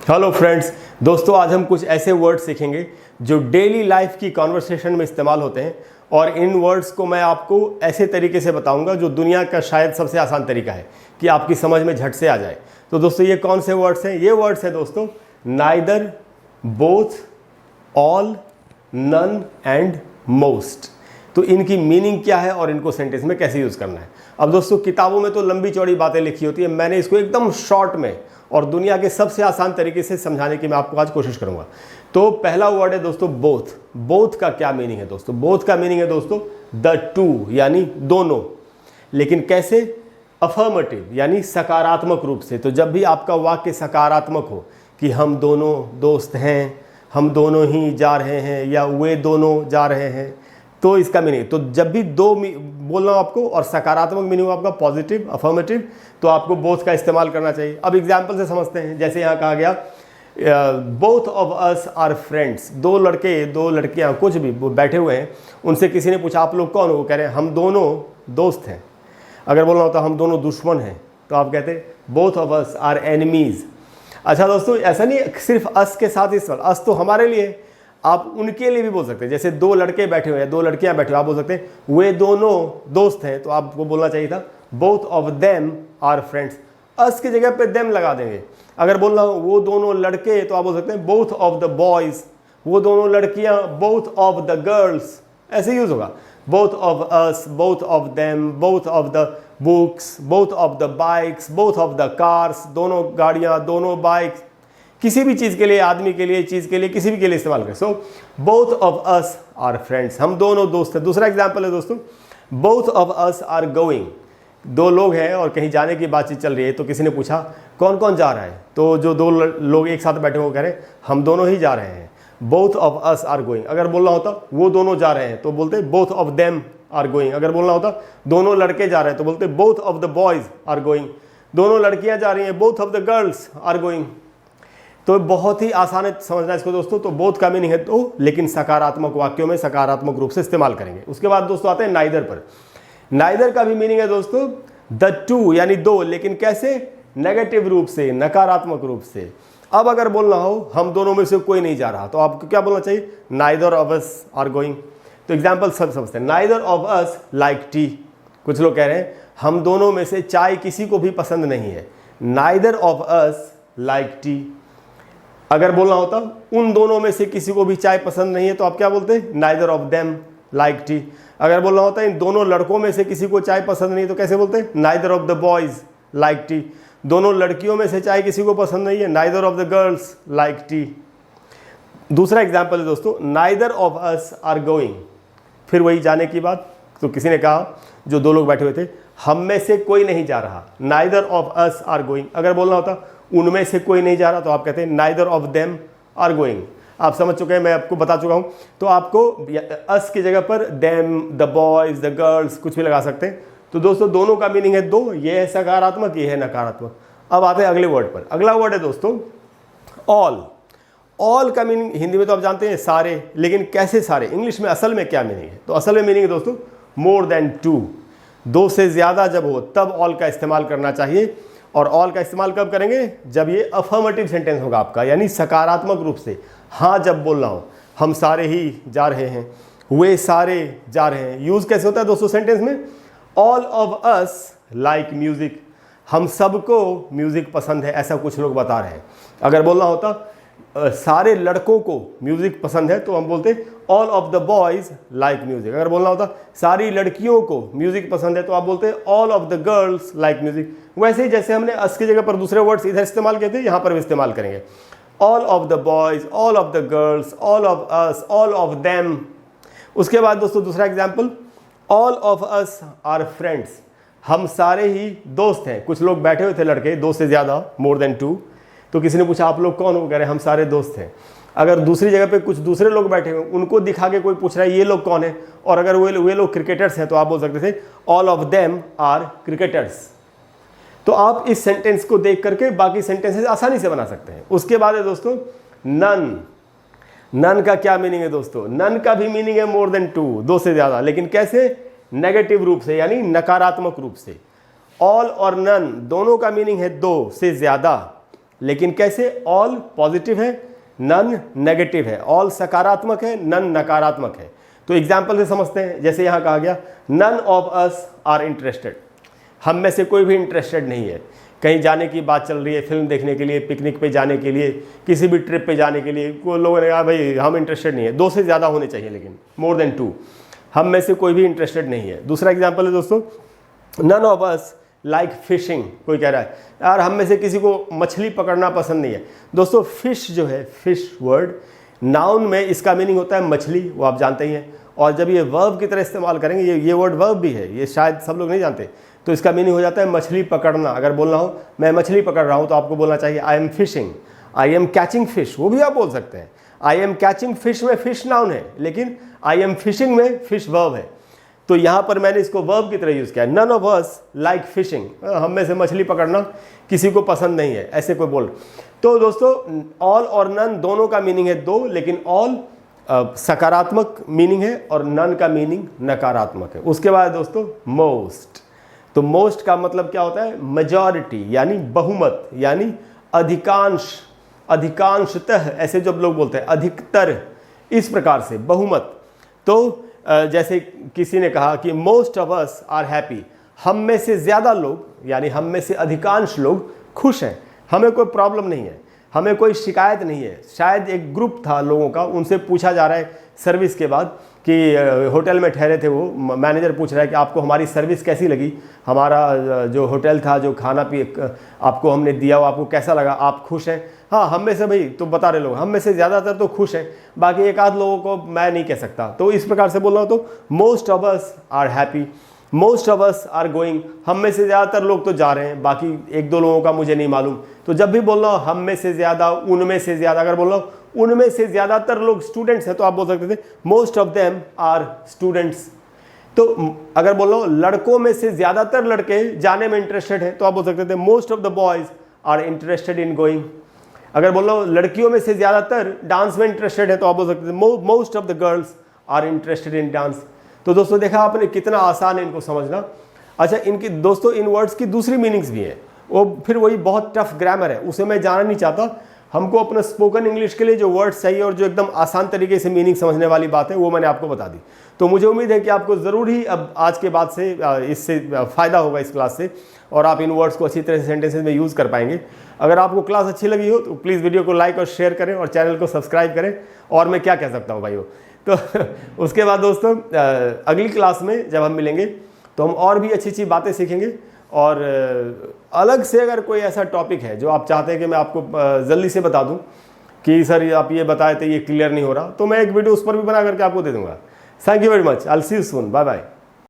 Hello friends, दोस्तों आज हम कुछ ऐसे वर्ड सीखेंगे जो डेली लाइफ की कॉन्वर्सेशन में इस्तेमाल होते हैं और इन वर्ड्स को मैं आपको ऐसे तरीके से बताऊंगा जो दुनिया का शायद सबसे आसान तरीका है कि आपकी समझ में झट से आ जाए। तो दोस्तों ये कौन से वर्ड्स हैं? ये वर्ड्स हैं दोस्तों neither, both, all, none and most. तो इनकी मीनिंग क्या है और इनको सेंटेंस में कैसे यूज़ करना है। अब दोस्तों किताबों में तो लंबी चौड़ी बातें लिखी होती है, मैंने इसको एकदम शॉर्ट में और दुनिया के सबसे आसान तरीके से समझाने की मैं आपको आज कोशिश करूंगा। तो पहला वर्ड है दोस्तों बोथ। बोथ का क्या मीनिंग है दोस्तों? बोथ का मीनिंग है दोस्तों द टू, यानी दोनों। लेकिन कैसे? अफर्मेटिव यानी सकारात्मक रूप से। तो जब भी आपका वाक्य सकारात्मक हो कि हम दोनों दोस्त हैं, हम दोनों ही जा रहे हैं या वे दोनों जा रहे हैं, तो इसका मीनिंग, तो जब भी दो बोल रहा हूँ आपको और सकारात्मक मीनिंग हो आपका पॉजिटिव, अफर्मेटिव, तो आपको बोथ का इस्तेमाल करना चाहिए। अब एग्जाम्पल से समझते हैं। जैसे यहाँ कहा गया both of us are friends. दो लड़के दो लड़कियाँ कुछ भी बैठे हुए हैं, उनसे किसी ने पूछा आप लोग कौन हो? वो कह रहे हैं हम दोनों दोस्त हैं। अगर बोलना होता हम दोनों दुश्मन हैं तो आप कहते both of us are enemies. अच्छा दोस्तों, ऐसा नहीं सिर्फ अस के साथ ही सवाल, अस तो हमारे लिए, आप उनके लिए भी बोल सकते हैं। जैसे दो लड़के बैठे हुए हैं, दो लड़कियां बैठे हुए, आप बोल सकते हैं वे दोनों दोस्त हैं, तो आपको बोलना चाहिए था both of them are friends. Us की जगह पे देम लगा देंगे। अगर बोलना हो वो दोनों लड़के, तो आप बोल सकते हैं बोथ ऑफ द बॉयज। वो दोनों लड़कियां बोथ ऑफ द गर्ल्स, ऐसे यूज होगा। Both of us, both of them, both of the books, both of the bikes, both of the cars. दोनों गाड़ियां, दोनों बाइक्स, किसी भी चीज़ के लिए, आदमी के लिए, चीज़ के लिए, किसी भी के लिए इस्तेमाल करें। So both of us are friends, हम दोनों दोस्त हैं। दूसरा एग्जाम्पल है दोस्तों both of us are going. दो लोग हैं और कहीं जाने की बातचीत चल रही है, तो किसी ने पूछा कौन कौन जा रहा है, तो जो दो लोग एक साथ बैठे हुए कह रहे हैं हम दोनों ही जा रहे हैं, both of us are going. अगर बोलना होता वो दोनों जा रहे हैं तो बोलते both of them are going. अगर बोलना होता दोनों लड़के जा रहे हैं तो बोलते both of the boys are going. दोनों लड़कियां जा रही हैं, both of the girls are going. तो बहुत ही आसान है समझना इसको दोस्तों। तो बोथ का मीनिंग है तो, लेकिन सकारात्मक वाक्यों में सकारात्मक रूप से इस्तेमाल करेंगे। उसके बाद दोस्तों आते हैं नाइदर पर। नाइदर का भी मीनिंग है दोस्तों द टू, यानी दो, लेकिन कैसे? नेगेटिव रूप से, नकारात्मक रूप से। अब अगर बोलना हो हम दोनों में से कोई नहीं जा रहा, तो आपको क्या बोलना चाहिए? Neither of us are going. तो एग्जाम्पल सब समझते हैं। Neither of us like tea. कुछ लोग कह रहे हैं हम दोनों में से चाय किसी को भी पसंद नहीं है। Neither of us like T. अगर बोलना होता उन दोनों में से किसी को भी चाय पसंद नहीं है, तो आप क्या बोलते हैं? Neither of them like T. अगर बोलना होता इन दोनों लड़कों में से किसी को चाय पसंद नहीं, तो कैसे बोलते हैं? Neither of the boys like T. दोनों लड़कियों में से चाय किसी को पसंद नहीं है, neither of the girls like tea. दूसरा एग्जाम्पल है दोस्तों neither of us are going. फिर वही जाने की बात। तो किसी ने कहा, जो दो लोग बैठे हुए थे, हम में से कोई नहीं जा रहा, neither of us are going. अगर बोलना होता उनमें से कोई नहीं जा रहा, तो आप कहते हैं neither of them are going. आप समझ चुके हैं, मैं आपको बता चुका हूं। तो आपको अस की जगह per them, the boys, the girls कुछ भी लगा सकते हैं। तो दोस्तों दोनों का मीनिंग है दो, ये है सकारात्मक, ये है नकारात्मक। अब आते हैं अगले वर्ड पर। अगला वर्ड है दोस्तों ऑल। ऑल का मीनिंग हिंदी में तो आप जानते हैं सारे, लेकिन कैसे सारे? इंग्लिश में असल में क्या मीनिंग है? तो असल में मीनिंग है दोस्तों मोर देन टू। दो से ज्यादा जब हो तब ऑल का इस्तेमाल करना चाहिए। और ऑल का इस्तेमाल कब करेंगे? जब ये अफर्मेटिव सेंटेंस होगा आपका, यानी सकारात्मक रूप से। हाँ जब बोलना हो, हम सारे ही जा रहे हैं, वे सारे जा रहे हैं। यूज कैसे होता है दोस्तों सेंटेंस में? All of us like music. हम सबको म्यूजिक पसंद है, ऐसा कुछ लोग बता रहे हैं। अगर बोलना होता सारे लड़कों को म्यूजिक पसंद है, तो हम बोलते all of the boys like music. अगर बोलना होता सारी लड़कियों को म्यूजिक पसंद है, तो आप बोलते all of the girls like music. वैसे ही जैसे हमने अस की जगह पर दूसरे वर्ड्स इधर इस्तेमाल किए थे, यहां पर भी इस्तेमाल करेंगे। All of the boys, all of the girls, all of us, all of them. उसके बाद दोस्तों दूसरा example all of us are friends. हम सारे ही दोस्त हैं। कुछ लोग बैठे हुए थे लड़के, दो से ज्यादा, मोर देन टू। तो किसी ने पूछा आप लोग कौन हो? कह रहे हम सारे दोस्त हैं। अगर दूसरी जगह पे कुछ दूसरे लोग बैठे हुए, उनको दिखा के कोई पूछ रहा है ये लोग कौन है, और अगर वे लोग क्रिकेटर्स हैं, तो आप बोल सकते थे all of them are cricketers. तो आप इस सेंटेंस को देख करके बाकी सेंटेंसेस आसानी से बना सकते हैं। उसके बाद है दोस्तों नन। नन का क्या मीनिंग है दोस्तों? नन का भी मीनिंग है मोर देन टू, दो से ज्यादा, लेकिन कैसे? नेगेटिव रूप से, यानी नकारात्मक रूप से। ऑल और नन दोनों का मीनिंग है दो से ज्यादा, लेकिन कैसे? ऑल पॉजिटिव है, नन नेगेटिव है। ऑल सकारात्मक है, नन नकारात्मक है। तो एग्जाम्पल से समझते हैं। जैसे यहाँ कहा गया none of us are interested, हम में से कोई भी इंटरेस्टेड नहीं है। कहीं जाने की बात चल रही है, फिल्म देखने के लिए, पिकनिक पे जाने के लिए, किसी भी ट्रिप पे जाने के लिए, कोई लोगों ने कहा भाई हम इंटरेस्टेड नहीं है। 2 से ज़्यादा होने चाहिए, लेकिन मोर देन 2। हम में से कोई भी इंटरेस्टेड नहीं है। दूसरा एग्जाम्पल है दोस्तों, none of us like fishing. कोई कह रहा है यार हम में से किसी को मछली पकड़ना पसंद नहीं है। दोस्तों फिश जो है, फिश वर्ड नाउन में इसका मीनिंग होता है मछली, वो आप जानते ही हैं। और जब ये वर्ब की तरह इस्तेमाल करेंगे, ये वर्ड वर्ब भी है, ये शायद सब लोग नहीं जानते, तो इसका मीनिंग हो जाता है मछली पकड़ना। अगर बोलना हो मैं मछली पकड़ रहा हूँ, तो आपको बोलना चाहिए I am fishing, I am catching fish. वो भी आप बोल सकते हैं। आई एम कैचिंग फिश में फिश नाउन है, लेकिन आई एम फिशिंग में फिश वर्ब है। तो यहाँ पर मैंने इसको वर्ब की तरह यूज़ किया। None of us like fishing, हम में से मछली पकड़ना किसी को पसंद नहीं है, ऐसे कोई बोल। तो दोस्तों ऑल और नन दोनों का मीनिंग है 2, लेकिन ऑल सकारात्मक मीनिंग है और नन का मीनिंग नकारात्मक है। उसके बाद दोस्तों मोस्ट। तो मोस्ट का मतलब क्या होता है? मेजॉरिटी, यानी बहुमत, यानी अधिकांश, अधिकांशतः, ऐसे जब लोग बोलते हैं अधिकतर, इस प्रकार से बहुमत। तो जैसे किसी ने कहा कि most of us are happy, हम में से ज़्यादा लोग, यानी हम में से अधिकांश लोग खुश हैं, हमें कोई प्रॉब्लम नहीं है, हमें कोई शिकायत नहीं है। शायद एक ग्रुप था लोगों का, उनसे पूछा जा रहा है सर्विस के बाद कि होटल में ठहरे थे वो, मैनेजर पूछ रहा है कि आपको हमारी सर्विस कैसी लगी, हमारा जो होटल था, जो खाना पी आपको हमने दिया वो आपको कैसा लगा, आप खुश हैं? हाँ, हम में से, भाई तो बता रहे लोग, हम में से ज़्यादातर तो खुश हैं, बाकी एक आध लोगों को मैं नहीं कह सकता। तो इस प्रकार से बोल रहा हूँ। तो most of us are happy, most of us are going, हम में से ज़्यादातर लोग तो जा रहे हैं, बाकी 1-2 लोगों का मुझे नहीं मालूम। तो जब भी बोल रहा हूँ हम में से ज़्यादा, उनमें से ज़्यादा, अगर बोल रहा हूँ उनमें से ज़्यादातर लोग स्टूडेंट्स हैं, तो आप बोल सकते थे most of them are students. तो अगर बोल रहा हूँ लड़कों में से ज़्यादातर लड़के जाने में इंटरेस्टेड हैं, तो आप बोल सकते थे most of the boys are interested in going. अगर बोल रहा हूँ लड़कियों में से ज़्यादातर डांस में इंटरेस्टेड है, तो आप बोल सकते थे most of the girls are interested in dance. तो दोस्तों देखा आपने कितना आसान है इनको समझना। अच्छा, इनकी दोस्तों इन वर्ड्स की दूसरी मीनिंग्स भी हैं, वो फिर वही बहुत टफ ग्रामर है, उसे मैं जाना नहीं चाहता। हमको अपना स्पोकन इंग्लिश के लिए जो वर्ड्स चाहिए और जो एकदम आसान तरीके से मीनिंग समझने वाली बात है, वो मैंने आपको बता दी। तो मुझे उम्मीद है कि आपको ज़रूर ही अब आज के बाद से इससे फ़ायदा होगा इस क्लास से, और आप इन वर्ड्स को अच्छी तरह से सेंटेंसेस में यूज़ कर पाएंगे। अगर आपको क्लास अच्छी लगी हो तो प्लीज़ वीडियो को लाइक और शेयर करें और चैनल को सब्सक्राइब करें। और मैं क्या कह सकता हूँ भाइयों। तो उसके बाद दोस्तों अगली क्लास में जब हम मिलेंगे तो हम और भी अच्छी अच्छी बातें सीखेंगे। और अलग से अगर कोई ऐसा टॉपिक है जो आप चाहते हैं कि मैं आपको जल्दी से बता दूं कि सर आप ये बताए थे ये क्लियर नहीं हो रहा, तो मैं एक वीडियो उस पर भी बना करके आपको दे दूंगा। Thank you very much, I will see you soon, bye bye.